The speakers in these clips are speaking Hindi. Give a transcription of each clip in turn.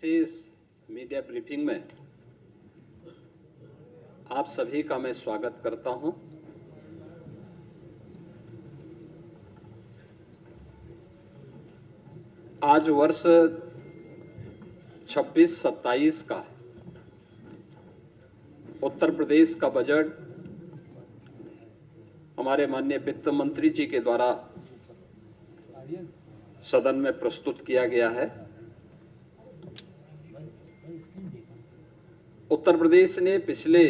विशेष मीडिया ब्रीफिंग में आप सभी का मैं स्वागत करता हूं। आज वर्ष 26-27 का उत्तर प्रदेश का बजट हमारे माननीय वित्त मंत्री जी के द्वारा सदन में प्रस्तुत किया गया है। उत्तर प्रदेश ने पिछले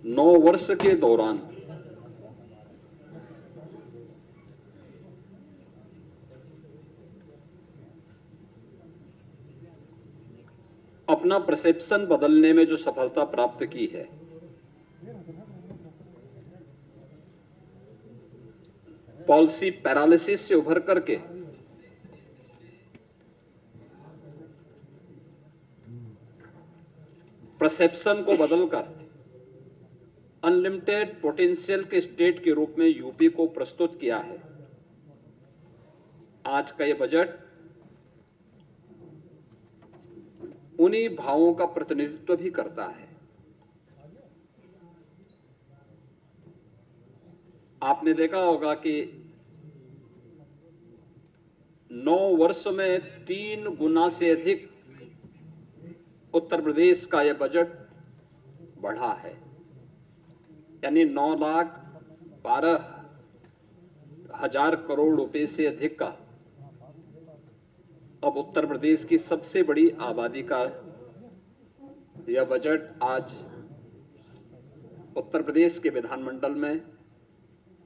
9 वर्ष के दौरान अपना परसेप्शन बदलने में जो सफलता प्राप्त की है, पॉलिसी पैरालिसिस से उभर करके परसेप्शन को बदलकर अनलिमिटेड पोटेंशियल के स्टेट के रूप में यूपी को प्रस्तुत किया है। आज का यह बजट उन्हीं भावों का प्रतिनिधित्व भी करता है। आपने देखा होगा कि 9 वर्ष में 3 गुना से अधिक उत्तर प्रदेश का यह बजट बढ़ा है, यानी 9,12,000 करोड़ रुपए से अधिक का अब उत्तर प्रदेश की सबसे बड़ी आबादी का यह बजट आज उत्तर प्रदेश के विधानमंडल में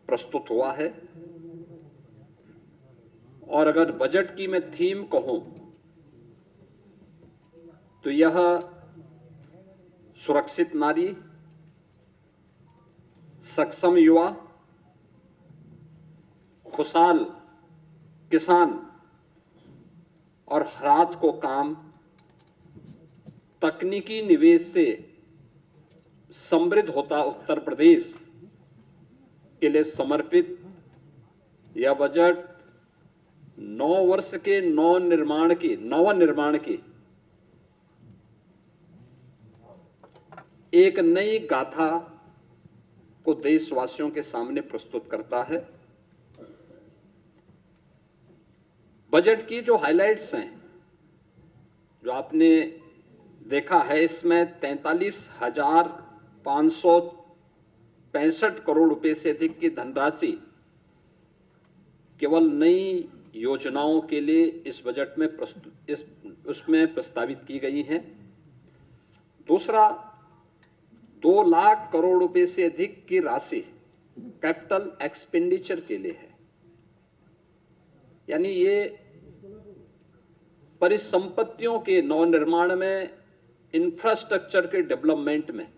प्रस्तुत हुआ है। और अगर बजट की मैं थीम कहूं तो यह सुरक्षित नारी, सक्षम युवा, खुशहाल किसान और रात को काम, तकनीकी निवेश से समृद्ध होता उत्तर प्रदेश के लिए समर्पित यह बजट 9 वर्ष के नवनिर्माण की एक नई गाथा को देशवासियों के सामने प्रस्तुत करता है। बजट की जो हाइलाइट्स हैं, जो आपने देखा है, इसमें 43,565 करोड़ रुपए से अधिक की धनराशि केवल नई योजनाओं के लिए इस बजट में उसमें प्रस्तावित की गई हैं। दूसरा, 2 लाख करोड़ रुपए से अधिक की राशि कैपिटल एक्सपेंडिचर के लिए है, यानी ये परिसंपत्तियों के नवनिर्माण में, इंफ्रास्ट्रक्चर के डेवलपमेंट में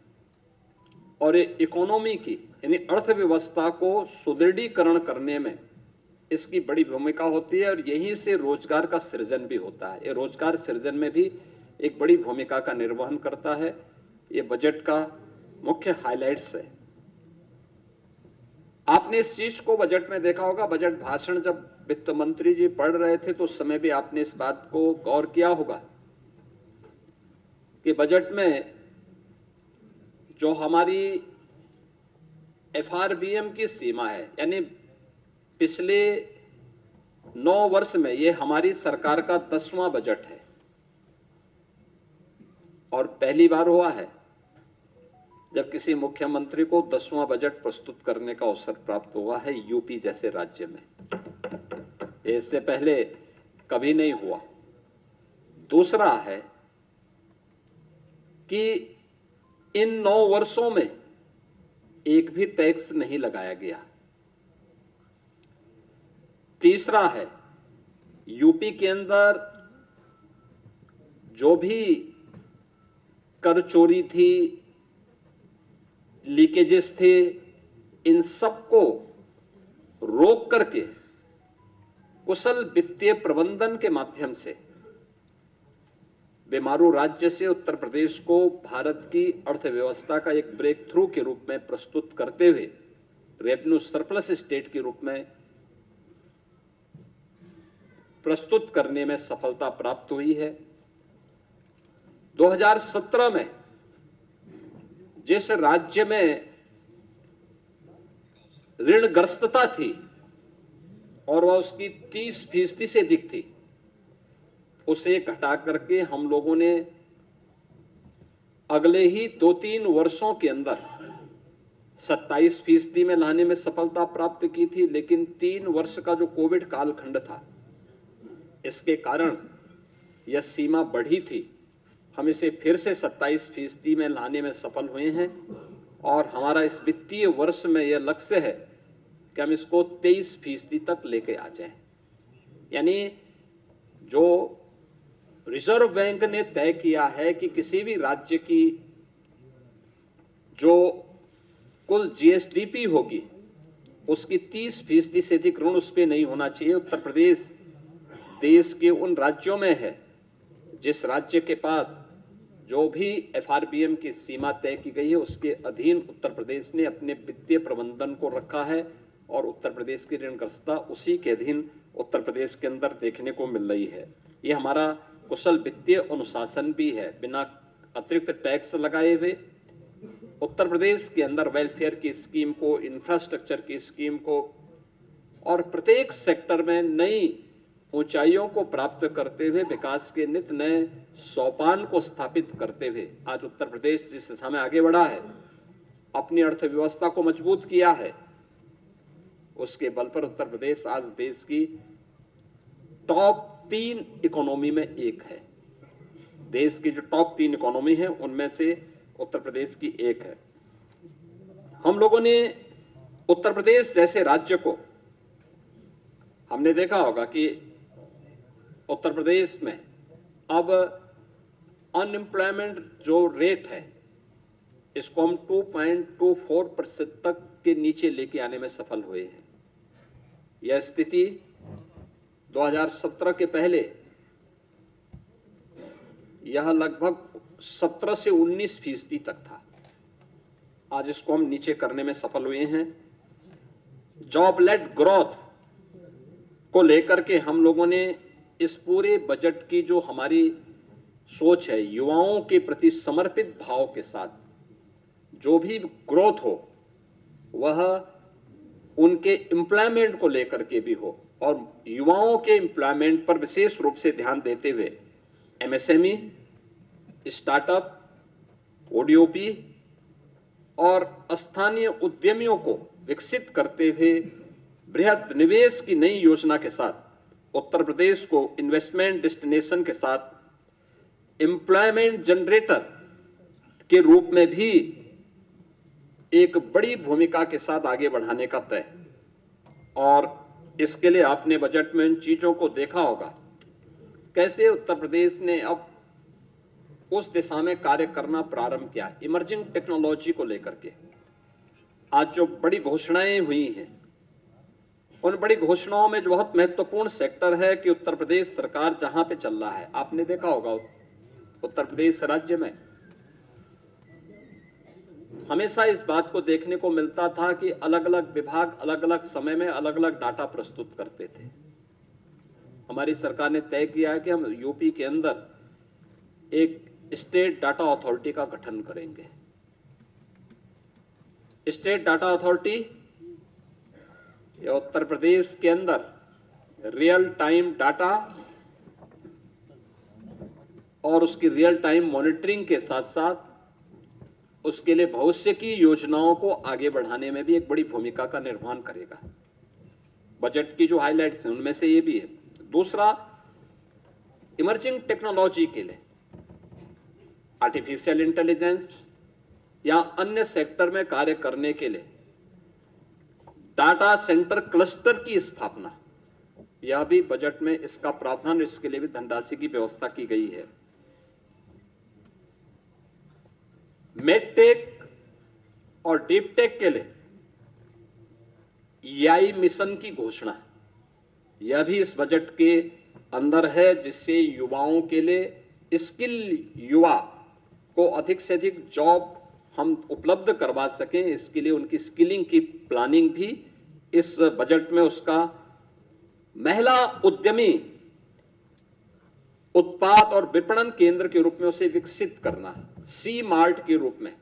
और इकोनॉमी की यानी अर्थव्यवस्था को सुदृढ़ीकरण करने में इसकी बड़ी भूमिका होती है और यहीं से रोजगार का सृजन भी होता है। ये रोजगार सृजन में भी एक बड़ी भूमिका का निर्वहन करता है। ये बजट का मुख्य हाइलाइट्स है। आपने इस चीज को बजट में देखा होगा। बजट भाषण जब वित्त मंत्री जी पढ़ रहे थे तो उस समय भी आपने इस बात को गौर किया होगा कि बजट में जो हमारी एफआरबीएम की सीमा है, यानी पिछले 9 वर्ष में ये हमारी सरकार का 10वां बजट है और पहली बार हुआ है जब किसी मुख्यमंत्री को 10वां बजट प्रस्तुत करने का अवसर प्राप्त हुआ है यूपी जैसे राज्य में। इससे पहले कभी नहीं हुआ। दूसरा है कि इन 9 वर्षों में एक भी टैक्स नहीं लगाया गया। तीसरा है, यूपी के अंदर जो भी कर चोरी थी, लीकेजेस थे, इन सबको रोक करके कुशल वित्तीय प्रबंधन के माध्यम से बेमारू राज्य से उत्तर प्रदेश को भारत की अर्थव्यवस्था का एक ब्रेक थ्रू के रूप में प्रस्तुत करते हुए रेवेन्यू सरप्लस स्टेट के रूप में प्रस्तुत करने में सफलता प्राप्त हुई है। 2017 में जिस राज्य में ऋणग्रस्तता थी और वह उसकी 30% से अधिक थी, उसे घटा करके हम लोगों ने अगले ही 2-3 वर्षों के अंदर 27% में लाने में सफलता प्राप्त की थी। लेकिन 3 वर्ष का जो कोविड कालखंड था, इसके कारण यह सीमा बढ़ी थी। हम इसे फिर से 27% में लाने में सफल हुए हैं और हमारा इस वित्तीय वर्ष में यह लक्ष्य है कि हम इसको 23% तक लेके आ जाएं। यानी जो रिजर्व बैंक ने तय किया है कि किसी भी राज्य की जो कुल जीएसडीपी होगी उसकी 30% से अधिक ऋण उस पर नहीं होना चाहिए। उत्तर प्रदेश देश के उन राज्यों में है जिस राज्य के पास जो भी एफआरबीएम की सीमा तय की गई है उसके अधीन उत्तर प्रदेश ने अपने वित्तीय प्रबंधन को रखा है और उत्तर प्रदेश की ऋणग्रस्तता उसी के अधीन उत्तर प्रदेश के अंदर देखने को मिल रही है। यह हमारा कुशल वित्तीय अनुशासन भी है। बिना अतिरिक्त टैक्स लगाए हुए उत्तर प्रदेश के अंदर वेलफेयर की स्कीम को, इंफ्रास्ट्रक्चर की स्कीम को और प्रत्येक सेक्टर में नई ऊंचाइयों को प्राप्त करते हुए विकास के नित नए सोपान को स्थापित करते हुए आज उत्तर प्रदेश जिस दिशा में आगे बढ़ा है, अपनी अर्थव्यवस्था को मजबूत किया है, उसके बल पर उत्तर प्रदेश आज देश की टॉप 3 इकोनॉमी में एक है। देश की जो टॉप 3 इकोनॉमी है उनमें से उत्तर प्रदेश की एक है। हम लोगों ने उत्तर प्रदेश जैसे राज्य को, हमने देखा होगा कि उत्तर प्रदेश में अब अनएम्प्लॉयमेंट जो रेट है इसको हम 2.24% तक के नीचे लेके आने में सफल हुए हैं। यह स्थिति 2017 के पहले यह लगभग 17 से 19% तक था। आज इसको हम नीचे करने में सफल हुए हैं। जॉब लेड ग्रोथ को लेकर के हम लोगों ने इस पूरे बजट की जो हमारी सोच है, युवाओं के प्रति समर्पित भाव के साथ जो भी ग्रोथ हो वह उनके एम्प्लॉयमेंट को लेकर के भी हो और युवाओं के एम्प्लॉयमेंट पर विशेष रूप से ध्यान देते हुए एमएसएमई, स्टार्टअप, ओडीओपी और स्थानीय उद्यमियों को विकसित करते हुए बृहद निवेश की नई योजना के साथ उत्तर प्रदेश को इन्वेस्टमेंट डेस्टिनेशन के साथ एम्प्लॉयमेंट जनरेटर के रूप में भी एक बड़ी भूमिका के साथ आगे बढ़ाने का तय। और इसके लिए आपने बजट में इन चीजों को देखा होगा कैसे उत्तर प्रदेश ने अब उस दिशा में कार्य करना प्रारंभ किया। इमर्जिंग टेक्नोलॉजी को लेकर के आज जो बड़ी घोषणाएं हुई हैं, उन बड़ी घोषणाओं में जो बहुत महत्वपूर्ण सेक्टर है कि उत्तर प्रदेश सरकार जहां पे चल रहा है, आपने देखा होगा उत्तर प्रदेश राज्य में हमेशा इस बात को देखने को मिलता था कि अलग अलग विभाग अलग अलग समय में अलग अलग डाटा प्रस्तुत करते थे। हमारी सरकार ने तय किया है कि हम यूपी के अंदर एक स्टेट डाटा अथॉरिटी का गठन करेंगे। स्टेट डाटा अथॉरिटी या उत्तर प्रदेश के अंदर रियल टाइम डाटा और उसकी रियल टाइम मॉनिटरिंग के साथ साथ उसके लिए भविष्य की योजनाओं को आगे बढ़ाने में भी एक बड़ी भूमिका का निर्वहन करेगा। बजट की जो हाइलाइट्स हैं उनमें से ये भी है। दूसरा, इमर्जिंग टेक्नोलॉजी के लिए आर्टिफिशियल इंटेलिजेंस या अन्य सेक्टर में कार्य करने के लिए डाटा सेंटर क्लस्टर की स्थापना, यह भी बजट में इसका प्रावधान, इसके लिए भी धनराशि की व्यवस्था की गई है। मेडटेक और डीपटेक के लिए एआई मिशन की घोषणा, यह भी इस बजट के अंदर है, जिससे युवाओं के लिए स्किल युवा को अधिक से अधिक जॉब हम उपलब्ध करवा सकें। इसके लिए उनकी स्किलिंग की प्लानिंग भी इस बजट में, उसका महिला उद्यमी उत्पाद और विपणन केंद्र के रूप में उसे विकसित करना, सी मार्ट के रूप में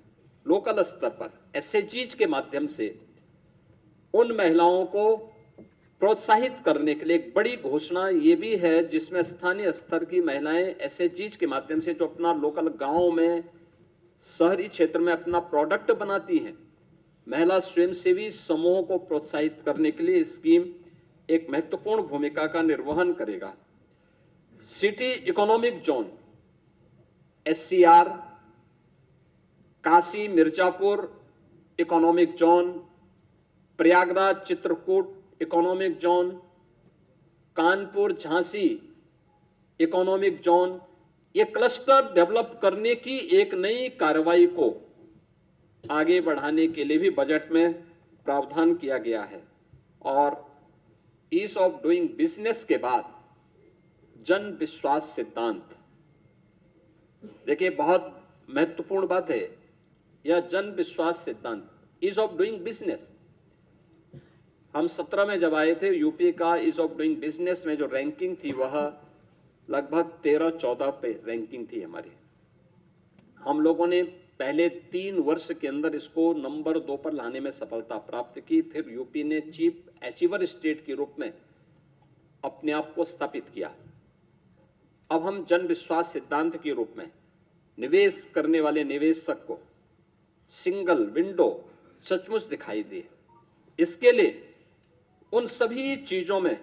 लोकल स्तर पर एसएचजीज के माध्यम से उन महिलाओं को प्रोत्साहित करने के लिए एक बड़ी घोषणा ये भी है, जिसमें स्थानीय स्तर की महिलाएं एसएचजीज के माध्यम से जो अपना लोकल गांव में, शहरी क्षेत्र में अपना प्रोडक्ट बनाती हैं, महिला स्वयंसेवी समूहों को प्रोत्साहित करने के लिए स्कीम एक महत्वपूर्ण भूमिका का निर्वहन करेगा। City economic zone SCR, Kashi Mirzapur economic zone, Prayagraj Chitrakoot economic zone, Kanpur Jhansi economic zone, ये क्लस्टर डेवलप करने की एक नई कार्रवाई को आगे बढ़ाने के लिए भी बजट में प्रावधान किया गया है। और ईज ऑफ डूइंग बिजनेस के बाद जन विश्वास सिद्धांत, देखिए बहुत महत्वपूर्ण बात है यह जन विश्वास सिद्धांत, ईज ऑफ डूइंग बिजनेस। हम 17 में जब आए थे, यूपी का ईज ऑफ डूइंग बिजनेस में जो रैंकिंग थी वह लगभग 13-14 पे रैंकिंग थी हमारी। हम लोगों ने पहले 3 वर्ष के अंदर इसको नंबर 2 पर लाने में सफलता प्राप्त की। फिर यूपी ने चीफ अचीवर स्टेट के रूप में अपने आप को स्थापित किया। अब हम जन विश्वास सिद्धांत के रूप में निवेश करने वाले निवेशक को सिंगल विंडो सचमुच दिखाई दे, इसके लिए उन सभी चीजों में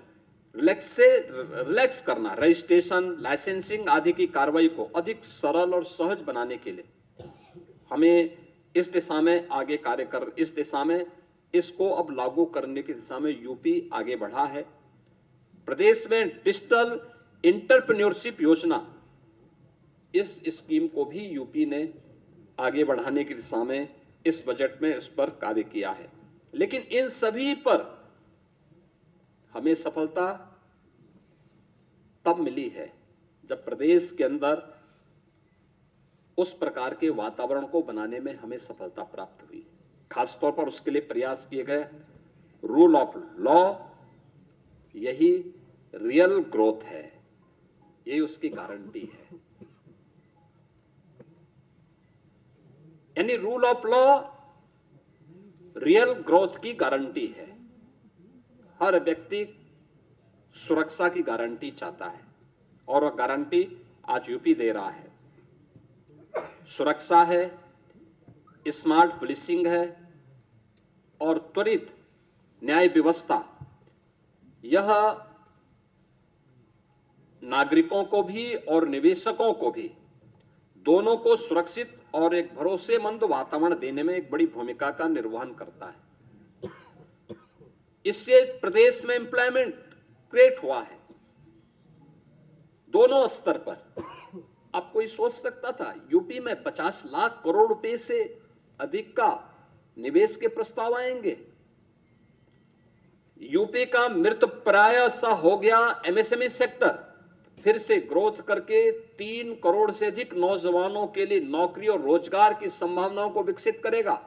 रिलैक्स करना, रजिस्ट्रेशन, लाइसेंसिंग आदि की कार्रवाई को अधिक सरल और सहज बनाने के लिए हमें इस दिशा में आगे कार्य कर, इस दिशा में इसको अब लागू करने की दिशा में यूपी आगे बढ़ा है। प्रदेश में डिजिटल एंटरप्रेन्योरशिप योजना, इस स्कीम को भी यूपी ने आगे बढ़ाने की दिशा में इस बजट में इस पर कार्य किया है। लेकिन इन सभी पर हमें सफलता तब मिली है जब प्रदेश के अंदर उस प्रकार के वातावरण को बनाने में हमें सफलता प्राप्त हुई। खासतौर पर उसके लिए प्रयास किए गए रूल ऑफ लॉ, यही रियल ग्रोथ है, यही उसकी गारंटी है। यानी rule of law real growth की गारंटी है। हर व्यक्ति सुरक्षा की गारंटी चाहता है और वह गारंटी आज यूपी दे रहा है। सुरक्षा है, स्मार्ट पुलिसिंग है और त्वरित न्याय व्यवस्था, यह नागरिकों को भी और निवेशकों को भी, दोनों को सुरक्षित और एक भरोसेमंद वातावरण देने में एक बड़ी भूमिका का निर्वहन करता है। इससे प्रदेश में एम्प्लॉयमेंट क्रिएट हुआ है दोनों स्तर पर। अब कोई सोच सकता था यूपी में 50 लाख करोड़ रुपए से अधिक का निवेश के प्रस्ताव आएंगे? यूपी का मृतप्राय सा हो गया एमएसएमई सेक्टर फिर से ग्रोथ करके 3 करोड़ से अधिक नौजवानों के लिए नौकरी और रोजगार की संभावनाओं को विकसित करेगा।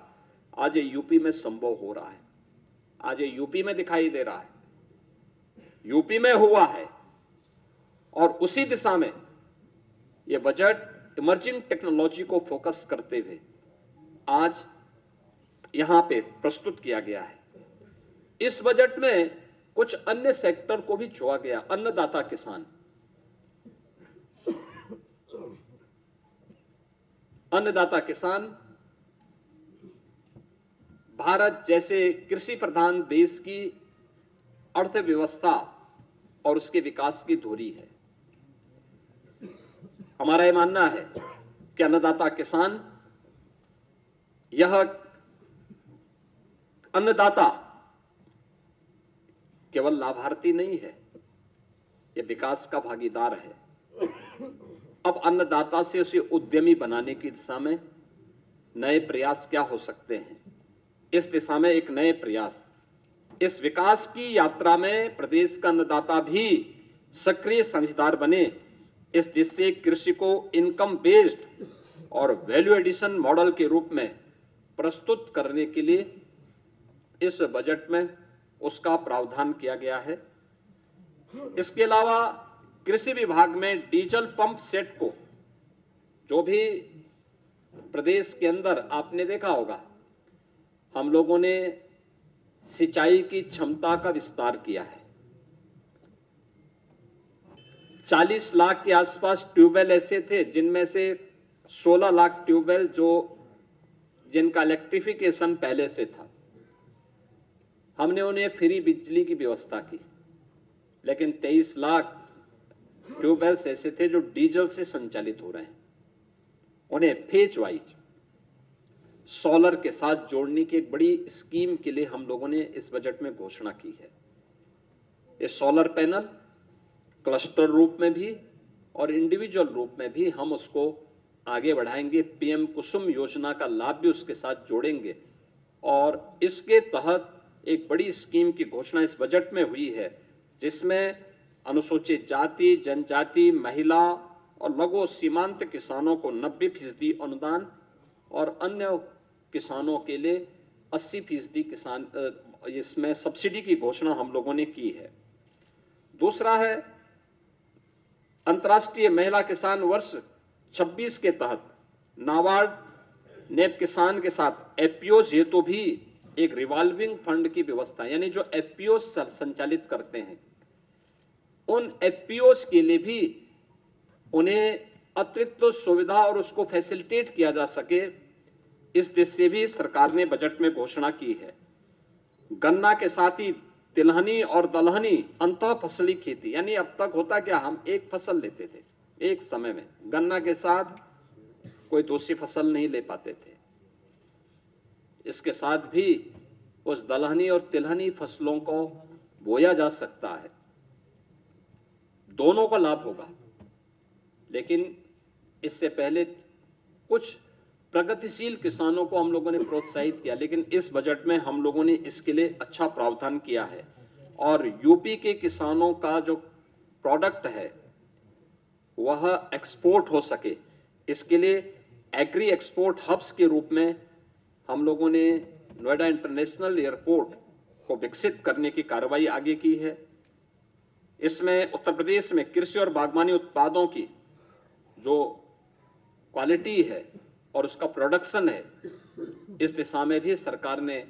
आज ये यूपी में संभव हो रहा है, आज ये यूपी में दिखाई दे रहा है, यूपी में हुआ है। और उसी दिशा में ये बजट इमर्जिंग टेक्नोलॉजी को फोकस करते हुए आज यहां पे प्रस्तुत किया गया है। इस बजट में कुछ अन्य सेक्टर को भी छुआ गया। अन्नदाता किसान, अन्नदाता किसान भारत जैसे कृषि प्रधान देश की अर्थव्यवस्था और उसके विकास की धुरी है। हमारा यह मानना है कि अन्नदाता किसान, यह अन्नदाता केवल लाभार्थी नहीं है, यह विकास का भागीदार है। अब अन्नदाता से उसे उद्यमी बनाने की दिशा में नए प्रयास क्या हो सकते हैं, इस दिशा में एक नए प्रयास, इस विकास की यात्रा में प्रदेश का अन्नदाता भी सक्रिय साझेदार बने, इस दिशा से कृषि को इनकम बेस्ड और वैल्यू एडिशन मॉडल के रूप में प्रस्तुत करने के लिए इस बजट में उसका प्रावधान किया गया है। इसके अलावा कृषि विभाग में डीजल पंप सेट को, जो भी प्रदेश के अंदर आपने देखा होगा, हम लोगों ने सिंचाई की क्षमता का विस्तार किया है। 40 लाख के आसपास ट्यूबवेल ऐसे थे जिनमें से 16 लाख ट्यूबवेल जिनका इलेक्ट्रिफिकेशन पहले से था। हमने उन्हें फ्री बिजली की व्यवस्था की, लेकिन 23 लाख ट्यूबवेल्स ऐसे थे जो डीजल से संचालित हो रहे हैं। उन्हें फेज वाइज सोलर के साथ जोड़ने की एक बड़ी स्कीम के लिए हम लोगों ने इस बजट में घोषणा की है। ये सोलर पैनल क्लस्टर रूप में भी और इंडिविजुअल रूप में भी हम उसको आगे बढ़ाएंगे। पीएम कुसुम योजना का लाभ भी उसके साथ जोड़ेंगे और इसके तहत एक बड़ी स्कीम की घोषणा इस बजट में हुई है, जिसमें अनुसूचित जाति, जनजाति, महिला और लघु सीमांत किसानों को 90% अनुदान और अन्य किसानों के लिए 80% किसान इसमें सब्सिडी की घोषणा हम लोगों ने की है। दूसरा है अंतर्राष्ट्रीय महिला किसान वर्ष 26 के तहत नाबार्ड नेप किसान के साथ एफपीओज हेतु भी एक रिवॉल्विंग फंड की व्यवस्था, यानी जो एफपीओज संचालित करते हैं उन एफपीओज के लिए भी उन्हें अतिरिक्त सुविधा और उसको फैसिलिटेट किया जा सके, इस दिशा से भी सरकार ने बजट में घोषणा की है। गन्ना के साथ ही तिलहनी और दलहनी अंतः फसली खेती, यानी अब तक होता क्या, हम एक फसल लेते थे एक समय में, गन्ना के साथ कोई दूसरी फसल नहीं ले पाते थे। इसके साथ भी उस दलहनी और तिलहनी फसलों को बोया जा सकता है, दोनों का लाभ होगा। लेकिन इससे पहले कुछ प्रगतिशील किसानों को हम लोगों ने प्रोत्साहित किया, लेकिन इस बजट में हम लोगों ने इसके लिए अच्छा प्रावधान किया है और यूपी के किसानों का जो प्रोडक्ट है वह एक्सपोर्ट हो सके, इसके लिए एग्री एक्सपोर्ट हब्स के रूप में हम लोगों ने नोएडा इंटरनेशनल एयरपोर्ट को विकसित करने की कार्रवाई आगे की है। इसमें उत्तर प्रदेश में कृषि और बागवानी उत्पादों की जो क्वालिटी है और उसका प्रोडक्शन है, इस दिशा में भी सरकार ने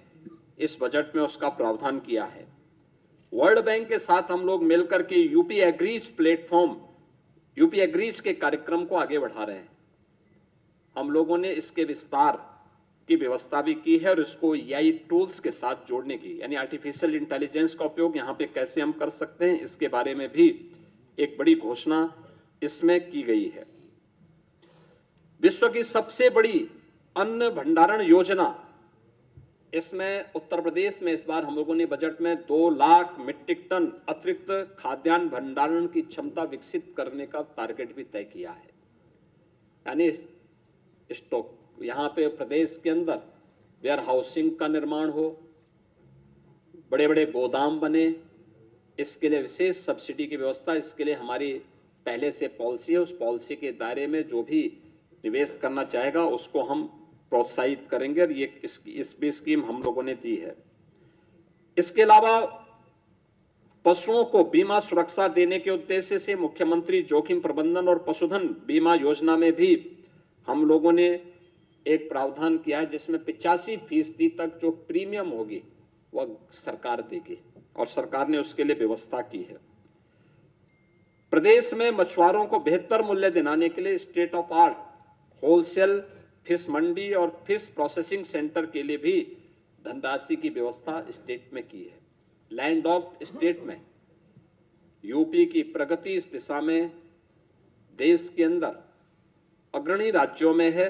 इस बजट में उसका प्रावधान किया है। वर्ल्ड बैंक के साथ हम लोग मिलकर के UP agrees platform, UP agrees के कार्यक्रम को आगे बढ़ा रहे हैं। हम लोगों ने इसके विस्तार की व्यवस्था भी की है और इसको एआई टूल्स के साथ जोड़ने की, यानी आर्टिफिशियल इंटेलिजेंस का उपयोग यहां पे कैसे हम कर सकते हैं, इसके बारे में भी एक बड़ी घोषणा इसमें की गई है। विश्व की सबसे बड़ी अन्न भंडारण योजना, इसमें उत्तर प्रदेश में इस बार हम लोगों ने बजट में 2 लाख मीट्रिक टन अतिरिक्त खाद्यान्न भंडारण की क्षमता विकसित करने का टारगेट भी तय किया है। यानी स्टॉक यहां पे प्रदेश के अंदर वेयर हाउसिंग का निर्माण हो, बड़े बड़े गोदाम बने, इसके लिए विशेष सब्सिडी की व्यवस्था, इसके लिए हमारी पहले से पॉलिसी है। उस पॉलिसी के दायरे में जो भी निवेश करना चाहेगा उसको हम प्रोत्साहित करेंगे और ये इस भी स्कीम हम लोगों ने दी है। इसके अलावा पशुओं को बीमा सुरक्षा देने के उद्देश्य से मुख्यमंत्री जोखिम प्रबंधन और पशुधन बीमा योजना में भी हम लोगों ने एक प्रावधान किया है, जिसमें 85% तक जो प्रीमियम होगी वह सरकार देगी और सरकार ने उसके लिए व्यवस्था की है। प्रदेश में मछुआरों को बेहतर मूल्य दिलाने के लिए state of art wholesale fish मंडी और फिश प्रोसेसिंग सेंटर के लिए भी धनराशि की व्यवस्था स्टेट में की है। लैंड लॉक्ड स्टेट में यूपी की प्रगति इस दिशा में देश के अंदर अग्रणी राज्यों में है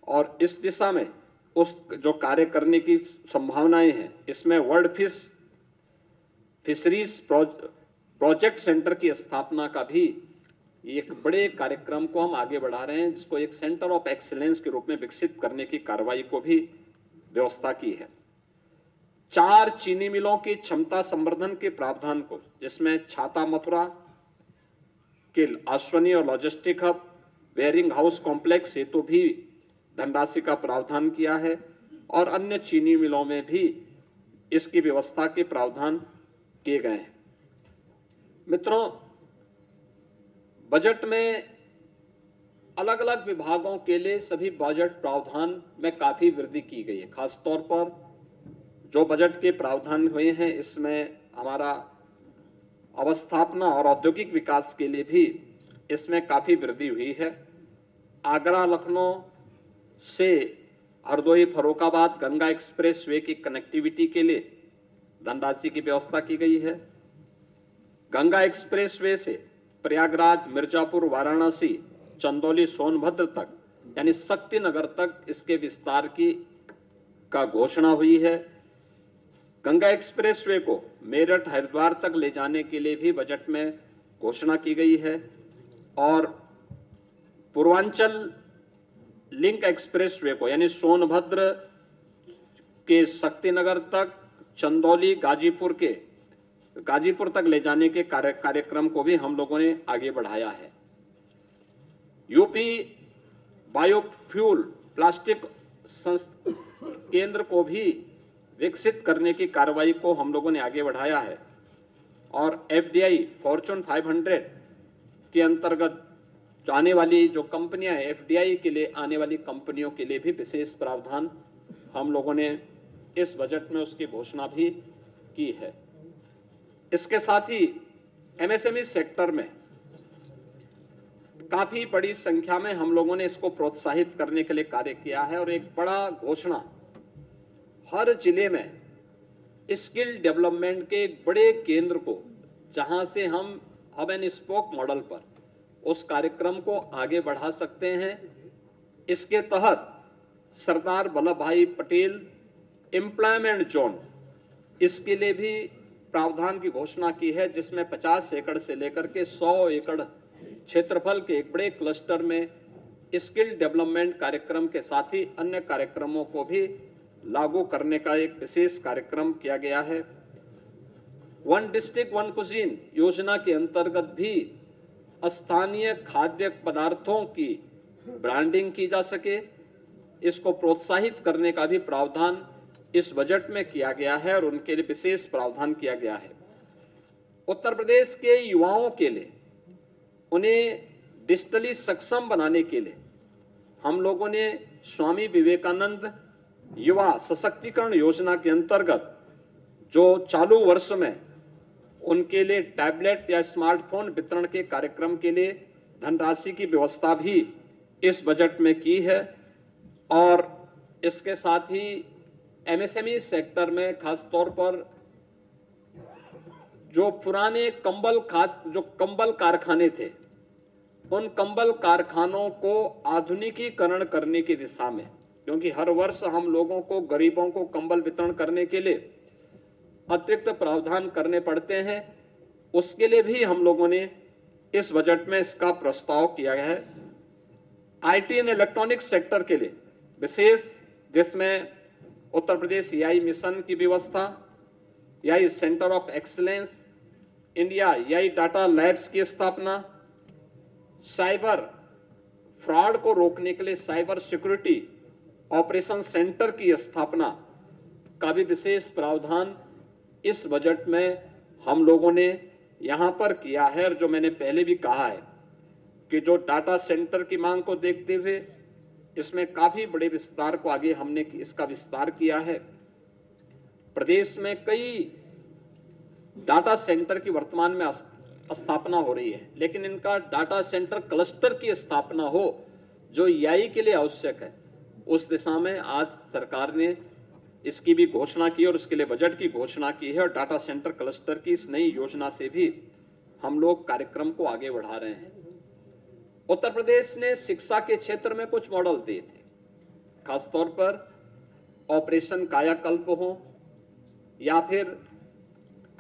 और इस दिशा में उस जो कार्य करने की संभावनाएं हैं, इसमें वर्ल्ड फिशरीज प्रोजेक्ट सेंटर की स्थापना का भी एक बड़े कार्यक्रम को हम आगे बढ़ा रहे हैं, जिसको एक सेंटर ऑफ एक्सीलेंस के रूप में विकसित करने की कार्रवाई को भी व्यवस्था की है। 4 चीनी मिलों की क्षमता संवर्धन के प्रावधान को, जिसमें छाता मथुरा के अश्वनी और logistic hub wearing house complex हेतु भी धनराशि का प्रावधान किया है और अन्य चीनी मिलों में भी इसकी व्यवस्था के प्रावधान किए गए हैं। मित्रों, बजट में अलग अलग विभागों के लिए सभी बजट प्रावधान में काफी वृद्धि की गई है। खासतौर पर जो बजट के प्रावधान हुए हैं इसमें हमारा अवस्थापना और औद्योगिक विकास के लिए भी इसमें काफी वृद्धि हुई है। आगरा लखनऊ से हरदोई फर्रुखाबाद गंगा एक्सप्रेस वे की कनेक्टिविटी के लिए धनराशि की व्यवस्था की गई है। गंगा एक्सप्रेस वे से प्रयागराज, मिर्जापुर, वाराणसी, चंदौली, सोनभद्र तक यानी शक्तिनगर तक इसके विस्तार का घोषणा हुई है। गंगा एक्सप्रेस वे को मेरठ, हरिद्वार तक ले जाने के लिए भी बजट में घोषणा की गई है और पूर्वांचल लिंक एक्सप्रेस वे को यानी सोनभद्र के शक्तिनगर तक, चंदौली, गाजीपुर तक ले जाने के कार्यक्रम को भी हम लोगों ने आगे बढ़ाया है। यूपी बायोफ्यूल प्लास्टिक केंद्र को भी विकसित करने की कार्रवाई को हम लोगों ने आगे बढ़ाया है और एफडीआई फॉर्च्यून 500 के अंतर्गत आने वाली जो कंपनियां हैं, एफडीआई के लिए आने वाली कंपनियों के लिए भी विशेष प्रावधान हम लोगों ने इस बजट में उसकी घोषणा भी की है। इसके साथ ही एमएसएमई सेक्टर में काफी बड़ी संख्या में हम लोगों ने इसको प्रोत्साहित करने के लिए कार्य किया है और एक बड़ा घोषणा, हर जिले में स्किल डेवलपमेंट के एक बड़े केंद्र को, जहां से हम हब एंड स्पोक मॉडल पर उस कार्यक्रम को आगे बढ़ा सकते हैं। इसके तहत सरदार वल्लभ भाई पटेल एम्प्लॉयमेंट जोन, इसके लिए भी प्रावधान की घोषणा की है, जिसमें 50 एकड़ से लेकर के 100 एकड़ क्षेत्रफल के एक बड़े क्लस्टर में स्किल डेवलपमेंट कार्यक्रम के साथ ही अन्य कार्यक्रमों को भी लागू करने का एक विशेष कार्यक्रम किया गया है। वन डिस्ट्रिक्ट वन कुजीन योजना के अंतर्गत भी स्थानीय खाद्य पदार्थों की ब्रांडिंग की जा सके, इसको प्रोत्साहित करने का भी प्रावधान इस बजट में किया गया है और उनके लिए विशेष प्रावधान किया गया है। उत्तर प्रदेश के युवाओं के लिए, उन्हें डिजिटली सक्षम बनाने के लिए हम लोगों ने स्वामी विवेकानंद युवा सशक्तिकरण योजना के अंतर्गत जो चालू वर्ष में उनके लिए टैबलेट या स्मार्टफोन वितरण के कार्यक्रम के लिए धनराशि की व्यवस्था भी इस बजट में की है और इसके साथ ही एमएसएमई सेक्टर में खासतौर पर जो पुराने कंबल कारखाने थे, उन कंबल कारखानों को आधुनिकीकरण करने की दिशा में, क्योंकि हर वर्ष हम लोगों को, गरीबों को कंबल वितरण करने के लिए अतिरिक्त प्रावधान करने पड़ते हैं, उसके लिए भी हम लोगों ने इस बजट में इसका प्रस्ताव किया गया है। आईटी एंड इलेक्ट्रॉनिक सेक्टर के लिए विशेष, जिसमें उत्तर प्रदेश एआई मिशन की व्यवस्था, AI centre of excellence, India AI data labs की स्थापना, साइबर फ्रॉड को रोकने के लिए साइबर सिक्योरिटी ऑपरेशन सेंटर की स्थापना का भी विशेष प्रावधान इस बजट में हम लोगों ने यहां पर किया है। और जो मैंने पहले भी कहा है कि जो डाटा सेंटर की मांग को देखते हुए इसमें काफी बड़े विस्तार को आगे हमने इसका विस्तार किया है। प्रदेश में कई डाटा सेंटर की वर्तमान में स्थापना हो रही है, लेकिन इनका डाटा सेंटर क्लस्टर की स्थापना हो जो एआई के लिए आवश्यक है, उस दिशा में आज सरकार ने इसकी भी घोषणा की और उसके लिए बजट की घोषणा की है। और डाटा सेंटर क्लस्टर की इस नई योजना से भी हम लोग कार्यक्रम को आगे बढ़ा रहे हैं। उत्तर प्रदेश ने शिक्षा के क्षेत्र में कुछ मॉडल दिए थे, खासतौर पर ऑपरेशन कायाकल्प हो या फिर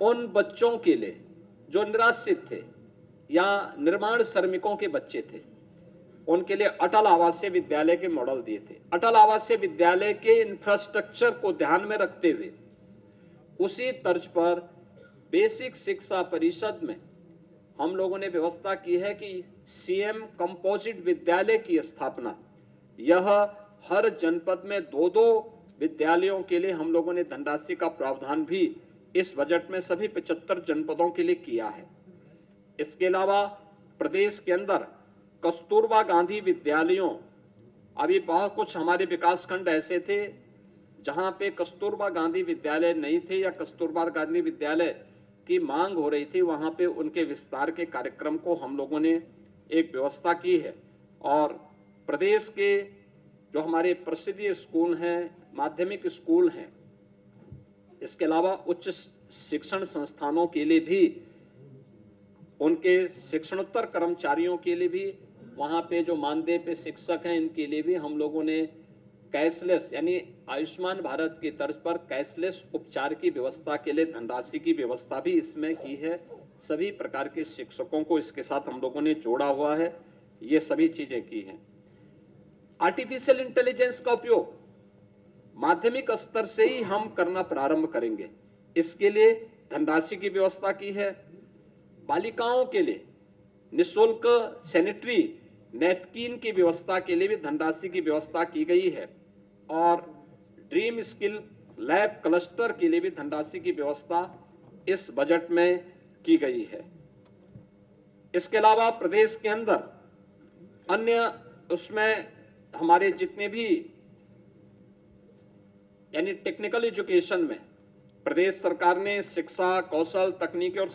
उन बच्चों के लिए जो निराश्रित थे या निर्माण श्रमिकों के बच्चे थे, उनके लिए अटल आवासीय विद्यालय के मॉडल दिए थे। अटल आवासीय विद्यालय के इंफ्रास्ट्रक्चर को ध्यान में रखते हुए उसी तर्ज पर बेसिक शिक्षा परिषद में हम लोगों ने व्यवस्था की है कि सीएम कंपोजिट विद्यालय की स्थापना, यह हर जनपद में 2-2 विद्यालयों के लिए हम लोगों ने धनराशि का प्रावधान भी इस बजट में सभी 75 जनपदों के लिए किया है। इसके अलावा प्रदेश के अंदर कस्तूरबा गांधी विद्यालयों, अभी बहुत कुछ हमारे विकासखंड ऐसे थे जहां पे कस्तूरबा गांधी विद्यालय नहीं थे या कस्तूरबा गांधी विद्यालय की मांग हो रही थी, वहां पे उनके विस्तार के कार्यक्रम को हम लोगों ने एक व्यवस्था की है। और प्रदेश के जो हमारे प्रसिद्ध स्कूल हैं, माध्यमिक स्कूल हैं, इसके अलावा उच्च शिक्षण संस्थानों के लिए भी, उनके शिक्षणोत्तर कर्मचारियों के लिए भी, वहां पे जो मानदेय पे शिक्षक हैं इनके लिए भी हम लोगों ने कैशलेस यानी आयुष्मान भारत की तर्ज पर कैशलेस उपचार की व्यवस्था के लिए धनराशि की व्यवस्था भी इसमें की है। सभी प्रकार के शिक्षकों को इसके साथ हम लोगों ने जोड़ा हुआ है, ये सभी चीजें की हैं। आर्टिफिशियल इंटेलिजेंस का उपयोग माध्यमिक स्तर से ही हम करना प्रारंभ करेंगे, इसके लिए धनराशि की व्यवस्था की है। बालिकाओं के लिए निःशुल्क सैनिटरी नैपकिन की व्यवस्था के लिए भी धनराशि की व्यवस्था की गई है और ड्रीम स्किल लैब क्लस्टर के लिए भी धनराशि की व्यवस्था इस बजट में की गई है। इसके अलावा प्रदेश के अंदर अन्य उसमें हमारे जितने भी यानी टेक्निकल एजुकेशन में प्रदेश सरकार ने शिक्षा, कौशल, तकनीकी और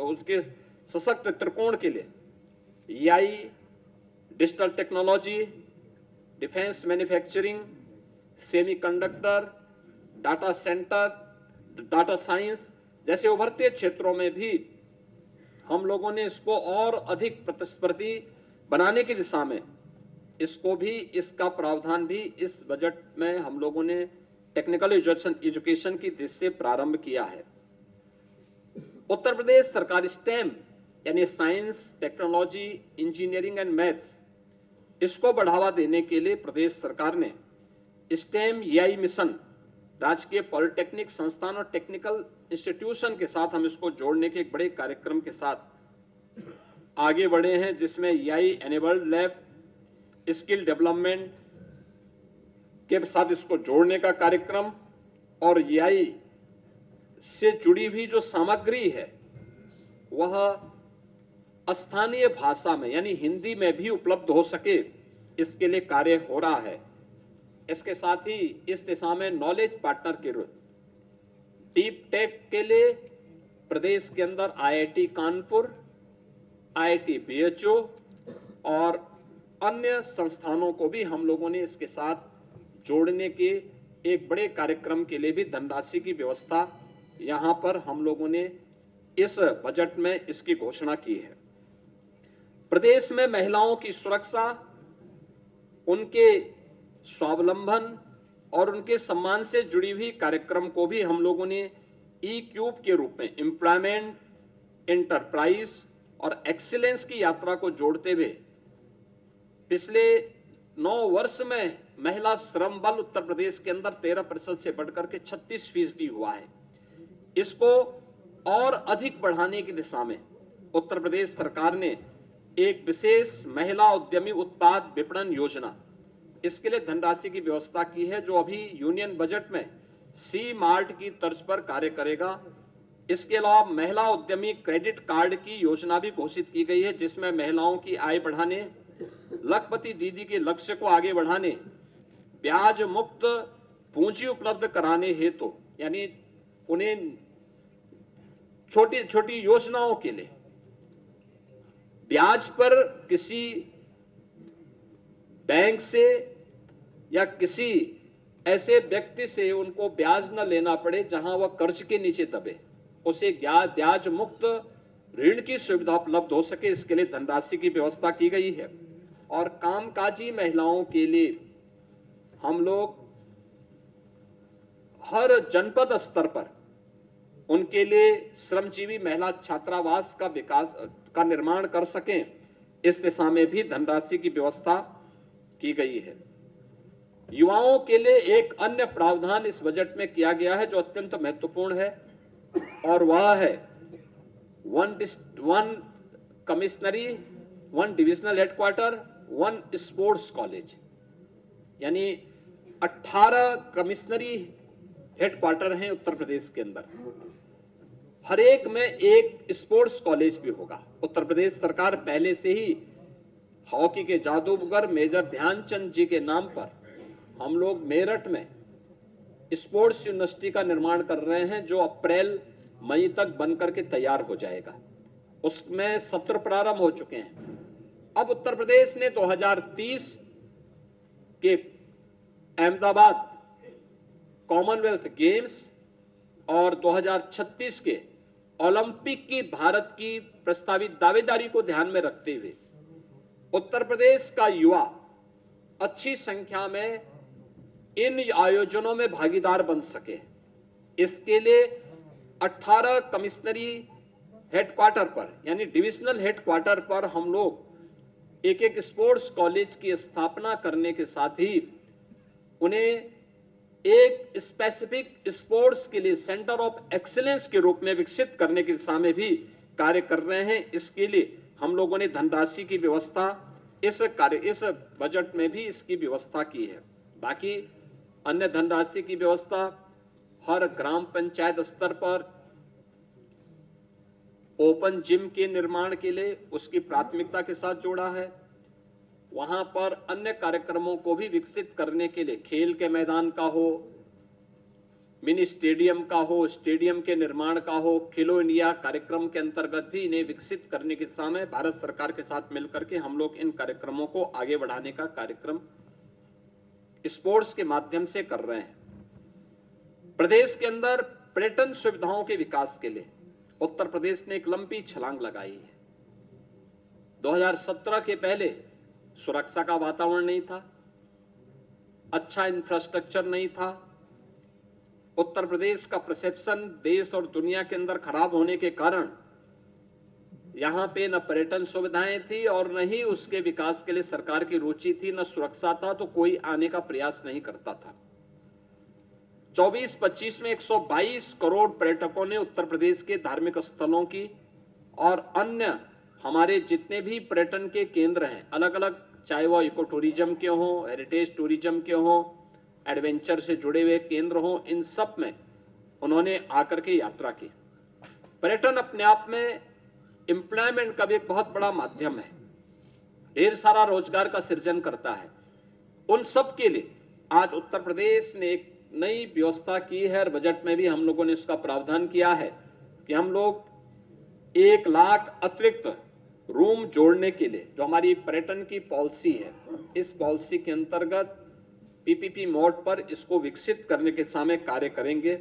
उसके सशक्त त्रिकोण के लिए EI, digital technology, defence manufacturing, semiconductor, data centre, data science जैसे उभरते क्षेत्रों में भी हम लोगों ने इसको और अधिक प्रतिस्पर्धी बनाने की दिशा में इसको भी, इसका प्रावधान भी इस बजट में हम लोगों ने टेक्निकल एजुकेशन की दृष्टि से प्रारंभ किया है। उत्तर प्रदेश सरकार स्टेम यानी science, technology, engineering and maths, इसको बढ़ावा देने के लिए प्रदेश सरकार ने स्टेम EI मिशन, राजकीय पॉलिटेक्निक संस्थान और टेक्निकल इंस्टीट्यूशन के साथ हम इसको जोड़ने के एक बड़े कार्यक्रम के साथ आगे बढ़े हैं, जिसमें EI enabled lab, skill development के साथ इसको जोड़ने का कार्यक्रम और EI से जुड़ी हुई जो सामग्री है वह स्थानीय भाषा में यानी हिंदी में भी उपलब्ध हो सके, इसके लिए कार्य हो रहा है। इसके साथ ही इस दिशा में नॉलेज पार्टनर के रूप डीप टेक के लिए प्रदेश के अंदर IIT कानपुर, IIT BHU और अन्य संस्थानों को भी हम लोगों ने इसके साथ जोड़ने के एक बड़े कार्यक्रम के लिए भी धनराशि की व्यवस्था यहां पर हम लोगों ने इस बजट में इसकी घोषणा की है। प्रदेश में महिलाओं की सुरक्षा, उनके स्वावलंबन और उनके सम्मान से जुड़ी हुई कार्यक्रम को भी हम लोगों ने E-क्यूब के रूप में एम्प्लॉयमेंट, एंटरप्राइज और एक्सीलेंस की यात्रा को जोड़ते हुए पिछले 9 वर्ष में महिला श्रम बल उत्तर प्रदेश के अंदर 13% से बढ़कर के 36% हुआ है। इसको और अधिक बढ़ाने की दिशा में उत्तर प्रदेश सरकार ने एक विशेष महिला उद्यमी उत्पाद विपणन योजना, इसके लिए धनराशि की व्यवस्था की है, जो अभी यूनियन बजट में C-मार्ट की तर्ज पर कार्य करेगा। इसके अलावा महिला उद्यमी क्रेडिट कार्ड की योजना भी घोषित की गई है, जिसमें महिलाओं की आय बढ़ाने, लखपति दीदी के लक्ष्य को आगे बढ़ाने, ब्याज मुक्त पूंजी उपलब्ध कराने हेतु यानी उन्हें छोटी छोटी योजनाओं के लिए ब्याज पर किसी बैंक से या किसी ऐसे व्यक्ति से उनको ब्याज न लेना पड़े जहां वह कर्ज के नीचे दबे, उसे ब्याज मुक्त ऋण की सुविधा उपलब्ध हो सके, इसके लिए धनराशि की व्यवस्था की गई है। और कामकाजी महिलाओं के लिए हम लोग हर जनपद स्तर पर उनके लिए श्रमजीवी महिला छात्रावास का विकास का निर्माण कर सकें, इस दिशा में भी धनराशि की व्यवस्था की गई है। युवाओं के लिए एक अन्य प्रावधान इस बजट में किया गया है जो अत्यंत महत्वपूर्ण है, और वह है one commissionery, one divisional headquarter, one sports college, यानी 18 कमिश्नरी हेडक्वार्टर हैं उत्तर प्रदेश के अंदर। हर एक में एक स्पोर्ट्स कॉलेज भी होगा। उत्तर प्रदेश सरकार पहले से ही हॉकी के जादूगर मेजर ध्यानचंद जी के नाम पर हम लोग मेरठ में स्पोर्ट्स यूनिवर्सिटी का निर्माण कर रहे हैं, जो अप्रैल मई तक बनकर के तैयार हो जाएगा। उसमें सत्र प्रारंभ हो चुके हैं। अब उत्तर प्रदेश ने 2030 के अहमदाबाद कॉमनवेल्थ गेम्स और 2036 के ओलंपिक की भारत की प्रस्तावित दावेदारी को ध्यान में रखते हुए उत्तर प्रदेश का युवा अच्छी संख्या में इन आयोजनों में भागीदार बन सके, इसके लिए 18 कमिश्नरी हेडक्वार्टर पर यानी डिविजनल हेडक्वार्टर पर हम लोग एक एक स्पोर्ट्स कॉलेज की स्थापना करने के साथ ही उन्हें एक स्पेसिफिक स्पोर्ट्स के लिए सेंटर ऑफ एक्सीलेंस के रूप में विकसित करने की दिशा में भी कार्य कर रहे हैं। इसके लिए हम लोगों ने धनराशि की व्यवस्था इस बजट में भी इसकी व्यवस्था की है। बाकी अन्य धनराशि की व्यवस्था हर ग्राम पंचायत स्तर पर ओपन जिम के निर्माण के लिए उसकी प्राथमिकता के साथ जोड़ा है। वहां पर अन्य कार्यक्रमों को भी विकसित करने के लिए खेल के मैदान का हो, मिनी स्टेडियम का हो, स्टेडियम के निर्माण का हो, खेलो इंडिया कार्यक्रम के अंतर्गत भी इन्हें विकसित करने की दिशा में भारत सरकार के साथ मिलकर के हम लोग इन कार्यक्रमों को आगे बढ़ाने का कार्यक्रम स्पोर्ट्स के माध्यम से कर रहे हैं। प्रदेश के अंदर पर्यटन सुविधाओं के विकास के लिए उत्तर प्रदेश ने एक लंबी छलांग लगाई है। 2017 के पहले सुरक्षा का वातावरण नहीं था, अच्छा इंफ्रास्ट्रक्चर नहीं था। उत्तर प्रदेश का परसेप्शन देश और दुनिया के अंदर खराब होने के कारण यहां पे न पर्यटन सुविधाएं थी और न ही उसके विकास के लिए सरकार की रुचि थी, न सुरक्षा था, तो कोई आने का प्रयास नहीं करता था। 24-25 में 122 करोड़ पर्यटकों ने उत्तर प्रदेश के धार्मिक स्थलों की और अन्य हमारे जितने भी पर्यटन के केंद्र हैं अलग अलग, चाहे वो इको टूरिज्म के हों, हेरिटेज टूरिज्म के हों, एडवेंचर से जुड़े हुए केंद्र हों, इन सब में उन्होंने आकर के यात्रा की। पर्यटन अपने आप में एम्प्लॉयमेंट का भी एक बहुत बड़ा माध्यम है, ढेर सारा रोजगार का सृजन करता है। उन सब के लिए आज उत्तर प्रदेश ने एक नई व्यवस्था की है और बजट में भी हम लोगों ने उसका प्रावधान किया है कि हम लोग 1 लाख अतिरिक्त रूम जोड़ने के लिए जो हमारी पर्यटन की पॉलिसी है, इस पॉलिसी के अंतर्गत पीपीपी मोड पर इसको विकसित करने के सामने कार्य करेंगे।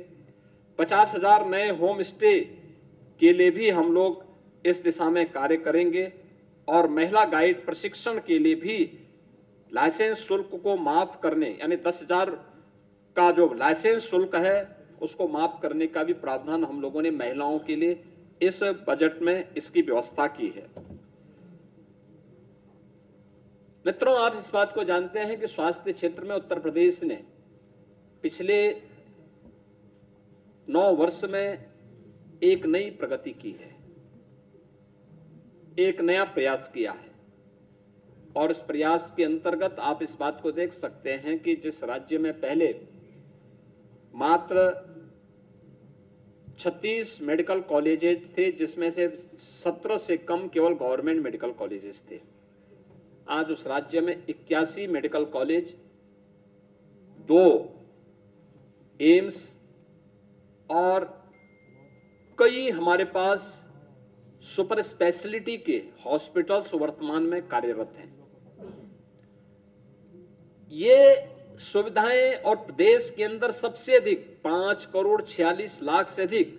50,000 नए होम स्टे के लिए भी हम लोग इस दिशा में कार्य करेंगे और महिला गाइड प्रशिक्षण के लिए भी लाइसेंस शुल्क को माफ करने यानी 10,000 का जो लाइसेंस शुल्क है उसको माफ करने का भी प्रावधान हम लोगों ने महिलाओं के लिए इस बजट में इसकी व्यवस्था की है। मित्रों, आप इस बात को जानते हैं कि स्वास्थ्य क्षेत्र में उत्तर प्रदेश ने पिछले 9 वर्ष में एक नई प्रगति की है, एक नया प्रयास किया है और इस प्रयास के अंतर्गत आप इस बात को देख सकते हैं कि जिस राज्य में पहले मात्र 36 मेडिकल कॉलेजेस थे, जिसमें से 17 से कम केवल गवर्नमेंट मेडिकल कॉलेजेस थे, आज उस राज्य में 81 मेडिकल कॉलेज, 2 एम्स और कई हमारे पास सुपर स्पेशलिटी के हॉस्पिटल्स वर्तमान में कार्यरत हैं। ये सुविधाएं और देश के अंदर सबसे अधिक 5,46,00,000 से अधिक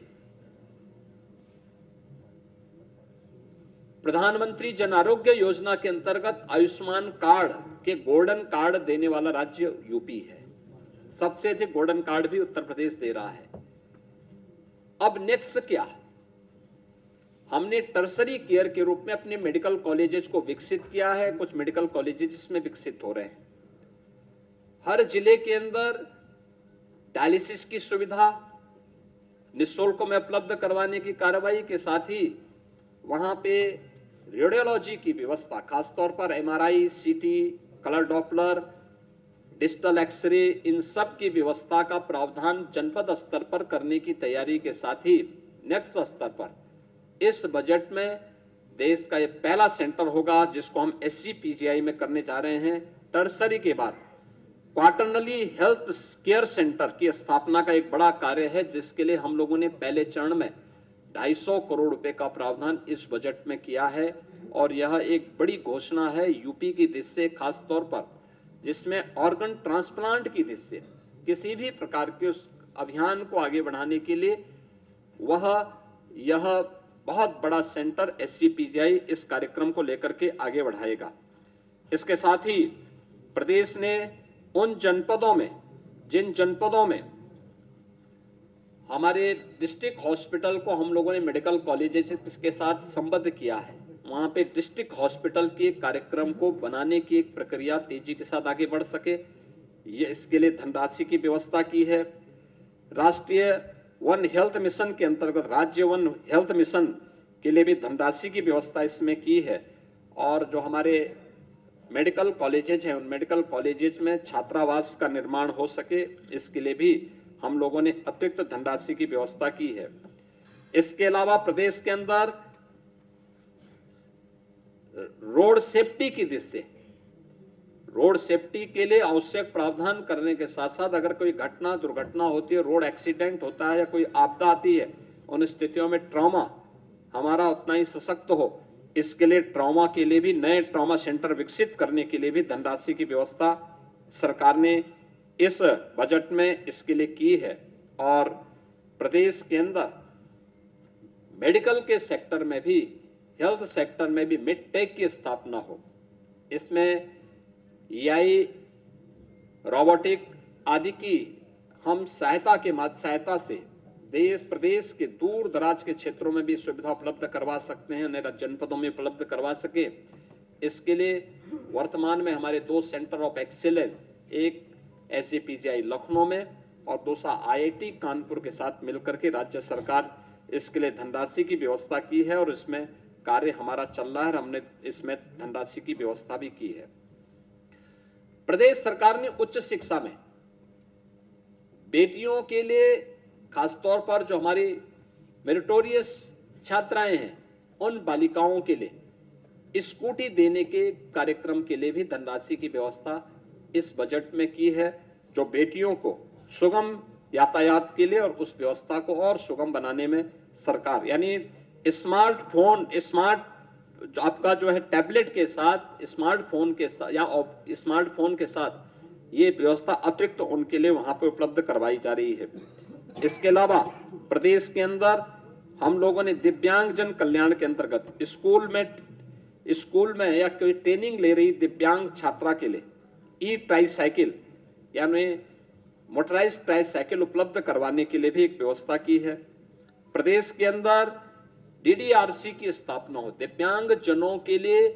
प्रधानमंत्री जन आरोग्य योजना के अंतर्गत आयुष्मान कार्ड के गोल्डन कार्ड देने वाला राज्य यूपी है। सबसे अधिक गोल्डन कार्ड भी उत्तर प्रदेश दे रहा है। अब नेक्स्ट क्या, हमने टर्सरी केयर के रूप में अपने मेडिकल कॉलेजेस को विकसित किया है। कुछ मेडिकल कॉलेजेस इसमें विकसित हो रहे हैं। हर जिले के अंदर डायलिसिस की सुविधा निःशुल्क में उपलब्ध करवाने की कार्रवाई के साथ ही वहां पे रेडियोलॉजी की व्यवस्था, खासतौर पर एमआरआई, सीटी, कलर डॉपलर, डिजिटल एक्सरे, इन सब की व्यवस्था का प्रावधान जनपद स्तर पर करने की तैयारी के साथ ही नेक्स्ट स्तर पर इस बजट में देश का ये पहला सेंटर होगा जिसको हम SCPGI में करने जा रहे हैं। टर्सरी के बाद क्वार्टरली हेल्थ केयर सेंटर की स्थापना का एक बड़ा कार्य है, जिसके लिए हम लोगों ने पहले चरण में 250 करोड़ रुपए का प्रावधान इस बजट में किया है। और यह एक बड़ी घोषणा है यूपी की दिशा से, खास तौर पर जिसमें ऑर्गन ट्रांसप्लांट की दिशा से किसी भी प्रकार के उस अभियान को आगे बढ़ाने के लिए यह बहुत बड़ा सेंटर SCPGI इस कार्यक्रम को लेकर के आगे बढ़ाएगा। इसके साथ ही प्रदेश ने उन जनपदों में, जिन जनपदों में हमारे डिस्ट्रिक्ट हॉस्पिटल को हम लोगों ने मेडिकल कॉलेजेस के साथ संबद्ध किया है, वहां पे डिस्ट्रिक्ट हॉस्पिटल के कार्यक्रम को बनाने की एक प्रक्रिया तेजी के साथ आगे बढ़ सके, ये इसके लिए धनराशि की व्यवस्था की है। राष्ट्रीय वन हेल्थ मिशन के अंतर्गत राज्य वन हेल्थ मिशन के लिए भी धनराशि की व्यवस्था इसमें की है। और जो हमारे मेडिकल कॉलेजेज हैं, उन मेडिकल कॉलेजेज में छात्रावास का निर्माण हो सके, इसके लिए भी हम लोगों ने अतिरिक्त धनराशि की व्यवस्था की है। इसके अलावा प्रदेश के अंदर रोड सेफ्टी की दिशा से, रोड सेफ्टी के लिए आवश्यक प्रावधान करने के साथ साथ अगर कोई घटना दुर्घटना होती है, रोड एक्सीडेंट होता है या कोई आपदा आती है, उन स्थितियों में ट्रॉमा हमारा उतना ही सशक्त हो, इसके लिए ट्रॉमा के लिए भी नए ट्रॉमा सेंटर विकसित करने के लिए भी धनराशि की व्यवस्था सरकार ने इस बजट में इसके लिए की है। और प्रदेश के अंदर मेडिकल के सेक्टर में भी, हेल्थ सेक्टर में भी मिडटेक की स्थापना हो, इसमें AI रोबोटिक आदि की हम सहायता से देश प्रदेश के दूर दराज के क्षेत्रों में भी सुविधा उपलब्ध करवा सकते हैं, अन्य जनपदों में उपलब्ध करवा सके। इसके लिए वर्तमान में हमारे 2 सेंटर ऑफ एक्सीलेंस, एक SCPGI लखनऊ में और दूसरा IIT कानपुर के साथ मिलकर के राज्य सरकार इसके लिए धनराशि की व्यवस्था की है और इसमें कार्य हमारा चल रहा है और हमने इसमें धनराशि की व्यवस्था भी की है। प्रदेश सरकार ने उच्च शिक्षा में बेटियों के लिए, खासतौर पर जो हमारी मेरिटोरियस छात्राएं हैं, उन बालिकाओं के लिए स्कूटी देने के कार्यक्रम के लिए भी धनराशि की व्यवस्था इस बजट में की है, जो बेटियों को सुगम यातायात के लिए और उस व्यवस्था को और सुगम बनाने में सरकार, यानी स्मार्टफोन, आपका जो है टैबलेट के साथ, स्मार्टफोन के साथ या स्मार्टफोन के साथ ये व्यवस्था अतिरिक्त उनके लिए वहां पर उपलब्ध करवाई जा रही है। इसके अलावा प्रदेश के अंदर हम लोगों ने दिव्यांगजन कल्याण के अंतर्गत स्कूल में या कोई ट्रेनिंग ले रही दिव्यांग छात्रा के लिए ट्राईसाइकिल यानी मोटराइज्ड ट्राईसाइकिल उपलब्ध करवाने के लिए भी एक व्यवस्था की है। प्रदेश के अंदर DDRC की स्थापना हो, दिव्यांग जनों के लिए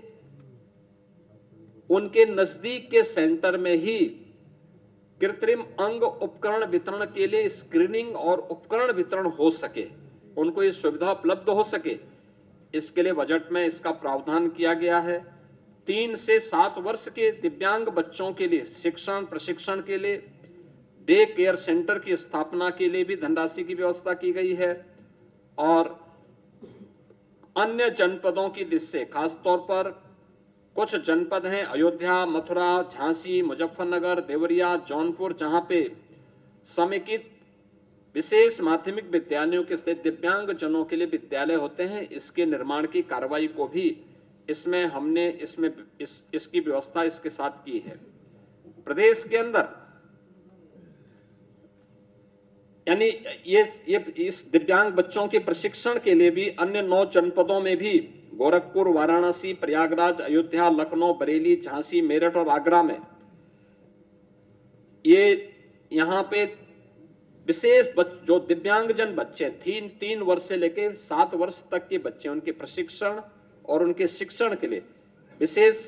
उनके नजदीक के सेंटर में ही कृत्रिम अंग उपकरण वितरण के लिए स्क्रीनिंग और उपकरण वितरण हो सके, उनको ये सुविधा उपलब्ध हो सके, इसके लिए बजट में इसका प्रावधान किया गया है। 3 से 7 वर्ष के दिव्यांग बच्चों के लिए शिक्षण प्रशिक्षण के लिए डे केयर सेंटर की स्थापना के लिए भी धनराशि की व्यवस्था की गई है। और अन्य जनपदों की दिशा से, खासतौर पर कुछ जनपद हैं अयोध्या, मथुरा, झांसी, मुजफ्फरनगर, देवरिया, जौनपुर, जहां पे समेकित विशेष माध्यमिक विद्यालयों के स्थित दिव्यांग जनों के लिए विद्यालय होते हैं, इसके निर्माण की कार्रवाई को भी इसमें हमने इसकी व्यवस्था इसके साथ की है। प्रदेश के अंदर यानी ये इस दिव्यांग बच्चों के प्रशिक्षण के लिए भी अन्य 9 जनपदों में भी गोरखपुर, वाराणसी, प्रयागराज, अयोध्या, लखनऊ, बरेली, झांसी, मेरठ और आगरा में यहां पे विशेष जो दिव्यांगजन बच्चे 3 वर्ष से लेकर 7 वर्ष तक के बच्चे, उनके प्रशिक्षण और उनके शिक्षण के लिए विशेष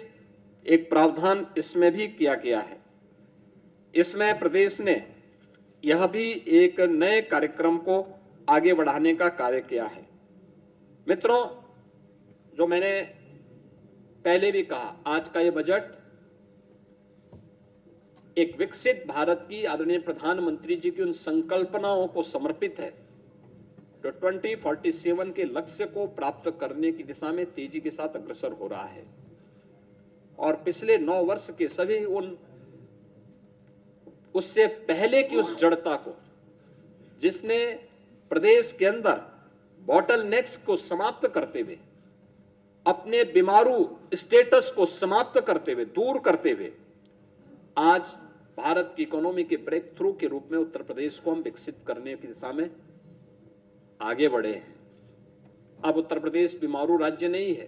एक प्रावधान इसमें भी किया गया है। इसमें प्रदेश ने यह भी एक नए कार्यक्रम को आगे बढ़ाने का कार्य किया है। मित्रों, जो मैंने पहले भी कहा, आज का यह बजट एक विकसित भारत की आदरणीय प्रधानमंत्री जी की उन संकल्पनाओं को समर्पित है जो 2047 के लक्ष्य को प्राप्त करने की दिशा में तेजी के साथ अग्रसर हो रहा है और पिछले 9 वर्ष के सभी उससे पहले की उस जड़ता को, जिसने प्रदेश के अंदर बॉटल नेक्स को समाप्त करते हुए, अपने बीमारू स्टेटस को समाप्त करते हुए, दूर करते हुए, आज भारत की इकोनॉमी के ब्रेक थ्रू के रूप में उत्तर प्रदेश को हम विकसित करने की दिशा में आगे बढ़े हैं। अब उत्तर प्रदेश बीमारू राज्य नहीं है।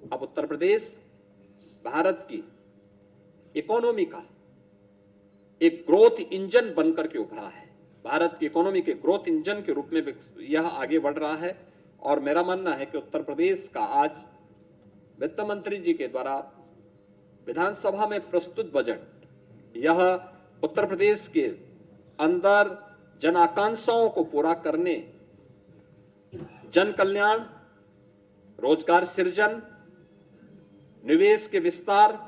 अब उत्तर प्रदेश भारत की इकोनॉमी का एक ग्रोथ इंजन बनकर के उभरा है। भारत की इकोनॉमी के ग्रोथ इंजन के रूप में यह आगे बढ़ रहा है और मेरा मानना है कि उत्तर प्रदेश का आज वित्त मंत्री जी के द्वारा विधानसभा में प्रस्तुत बजट, यह उत्तर प्रदेश के अंदर जन आकांक्षाओं को पूरा करने, जन कल्याण, रोजगार सृजन, निवेश के विस्तार,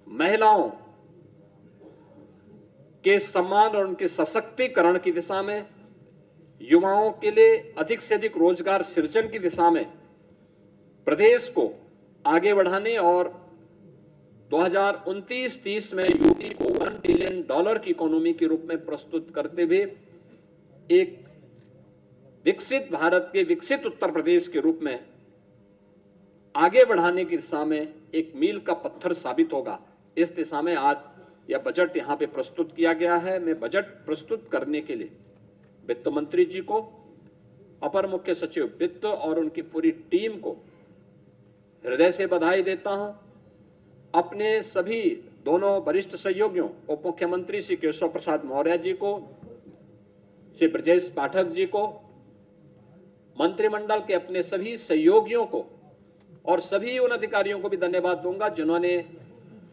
महिलाओं के सम्मान और उनके सशक्तिकरण की दिशा में, युवाओं के लिए अधिक से अधिक रोजगार सृजन की दिशा में प्रदेश को आगे बढ़ाने और 2029-30 में यूपी को $1 ट्रिलियन की इकोनॉमी के रूप में प्रस्तुत करते हुए एक विकसित भारत के विकसित उत्तर प्रदेश के रूप में आगे बढ़ाने की दिशा में एक मील का पत्थर साबित होगा। इस दिशा में आज यह बजट यहां पे प्रस्तुत किया गया है। मैं बजट प्रस्तुत करने के लिए वित्त मंत्री जी को, अपर मुख्य सचिव वित्त और उनकी पूरी टीम को हृदय से बधाई देता हूं। अपने सभी दोनों वरिष्ठ सहयोगियों, उप मुख्यमंत्री श्री केशव प्रसाद मौर्य जी को, श्री ब्रजेश पाठक जी को, मंत्रिमंडल के अपने सभी सहयोगियों को और सभी उन अधिकारियों को भी धन्यवाद दूंगा जिन्होंने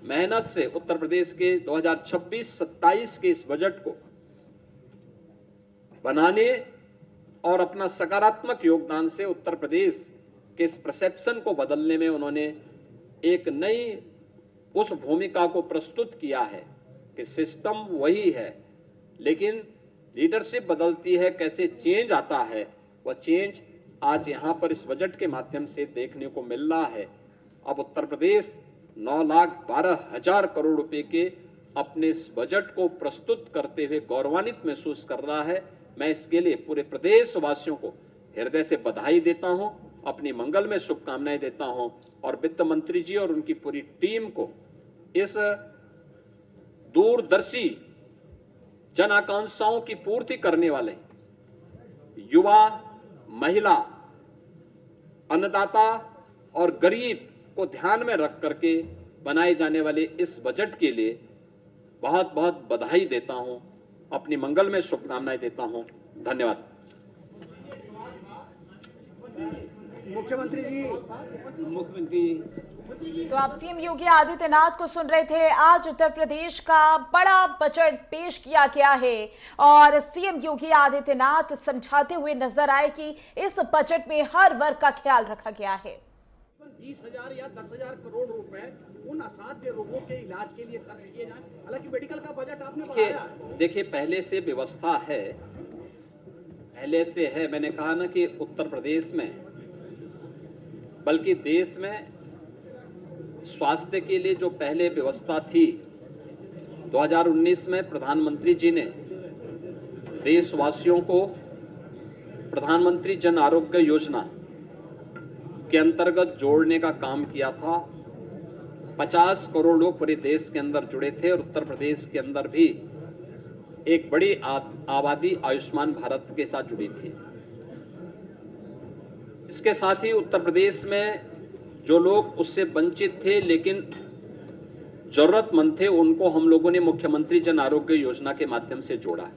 मेहनत से उत्तर प्रदेश के 2026-27 के इस बजट को बनाने और अपना सकारात्मक योगदान से उत्तर प्रदेश के इस परसेप्शन को बदलने में उन्होंने एक नई उस भूमिका को प्रस्तुत किया है कि सिस्टम वही है लेकिन लीडरशिप बदलती है, कैसे चेंज आता है, वह चेंज आज यहां पर इस बजट के माध्यम से देखने को मिल रहा है। अब उत्तर प्रदेश 9,12,000 करोड़ रुपए के अपने इस बजट को प्रस्तुत करते हुए गौरवान्वित महसूस कर रहा है। मैं इसके लिए पूरे प्रदेशवासियों को हृदय से बधाई देता हूं, अपनी मंगल में शुभकामनाएं देता हूं और वित्त मंत्री जी और उनकी पूरी टीम को इस दूरदर्शी जन आकांक्षाओं की पूर्ति करने वाले युवा, महिला, अन्नदाता और गरीब को ध्यान में रख करके बनाए जाने वाले इस बजट के लिए बहुत बहुत बधाई देता हूं, अपनी मंगल में शुभकामनाएं देता हूं। धन्यवाद। मुख्यमंत्री तो आप सीएम योगी आदित्यनाथ को सुन रहे थे। आज उत्तर प्रदेश का बड़ा बजट पेश किया गया है और सीएम योगी आदित्यनाथ समझाते हुए नजर आए कि इस बजट में हर वर्ग का ख्याल रखा गया है। 20,000 या 10,000 करोड़ रुपए उन असाध्य रोगों के इलाज के लिए खर्च किए जाए। हालांकि मेडिकल का बजट आपने बढ़ाया। देखिए पहले से व्यवस्था है, पहले से है। मैंने कहा ना कि उत्तर प्रदेश में बल्कि देश में स्वास्थ्य के लिए जो पहले व्यवस्था थी, 2019 में प्रधानमंत्री जी ने देशवासियों को प्रधानमंत्री जन आरोग्य योजना के अंतर्गत जोड़ने का काम किया था। 50 करोड़ लोग पूरे देश के अंदर जुड़े थे और उत्तर प्रदेश के अंदर भी एक बड़ी आबादी आयुष्मान भारत के साथ जुड़ी थी। इसके साथ ही उत्तर प्रदेश में जो लोग उससे वंचित थे लेकिन जरूरतमंद थे, उनको हम लोगों ने मुख्यमंत्री जन आरोग्य योजना के माध्यम से जोड़ा।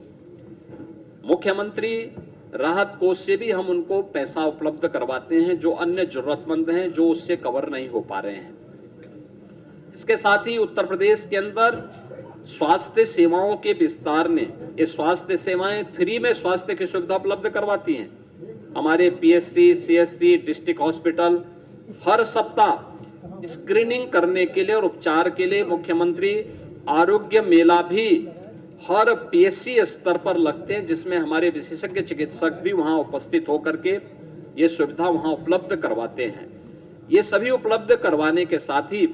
मुख्यमंत्री राहत कोष से भी हम उनको पैसा उपलब्ध करवाते हैं जो अन्य जरूरतमंद हैं, जो उससे कवर नहीं हो पा रहे हैं। इसके साथ ही उत्तर प्रदेश के अंदर स्वास्थ्य सेवाओं के विस्तार ने, ये स्वास्थ्य सेवाएं फ्री में स्वास्थ्य की सुविधा उपलब्ध करवाती हैं। हमारे पीएचसी, सीएचसी, डिस्ट्रिक्ट हॉस्पिटल हर सप्ताह स्क्रीनिंग करने के लिए और उपचार के लिए मुख्यमंत्री आरोग्य मेला भी हर पीएससी स्तर पर लगते हैं, जिसमें हमारे विशेषज्ञ चिकित्सक भी वहां उपस्थित होकर के ये सुविधा वहां उपलब्ध करवाते हैं। ये सभी उपलब्ध करवाने के साथ ही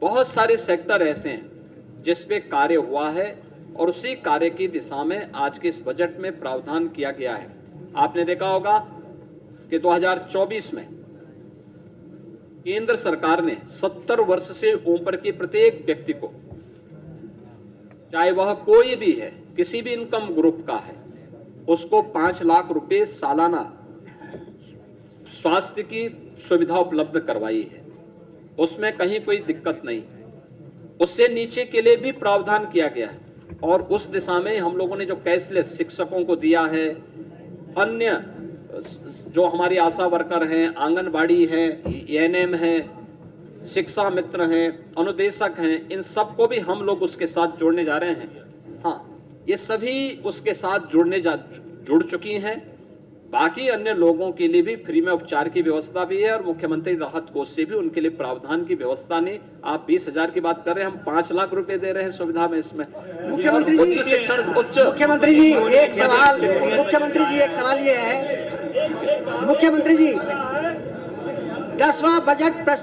बहुत सारे सेक्टर ऐसे हैं जिस पे कार्य हुआ है और उसी कार्य की दिशा में आज के इस बजट में प्रावधान किया गया है। आपने देखा होगा कि 2024 में केंद्र सरकार ने 70 वर्ष से ऊपर के प्रत्येक व्यक्ति को, चाहे वह कोई भी है, किसी भी इनकम ग्रुप का है, उसको 5 लाख रुपए सालाना स्वास्थ्य की सुविधा उपलब्ध करवाई है। उसमें कहीं कोई दिक्कत नहीं। उससे नीचे के लिए भी प्रावधान किया गया है और उस दिशा में हम लोगों ने जो कैशलेस शिक्षकों को दिया है, अन्य जो हमारी आशा वर्कर हैं, आंगनबाड़ी है, एएनएम है, शिक्षा मित्र हैं, अनुदेशक हैं, इन सबको भी हम लोग उसके साथ जोड़ने जा रहे हैं। हाँ, ये सभी उसके साथ जुड़ चुकी हैं। बाकी अन्य लोगों के लिए भी फ्री में उपचार की व्यवस्था भी है और मुख्यमंत्री राहत कोष से भी उनके लिए प्रावधान की व्यवस्था नहीं। आप 20,000 की बात कर रहे हैं, हम 5 लाख रुपए दे रहे हैं सुविधा में इसमें। मुख्यमंत्री जी, उच्च शिक्षण मुख्यमंत्री जी एक सवाल ये है, मुख्यमंत्री जी 10वां बजट प्रस्तुत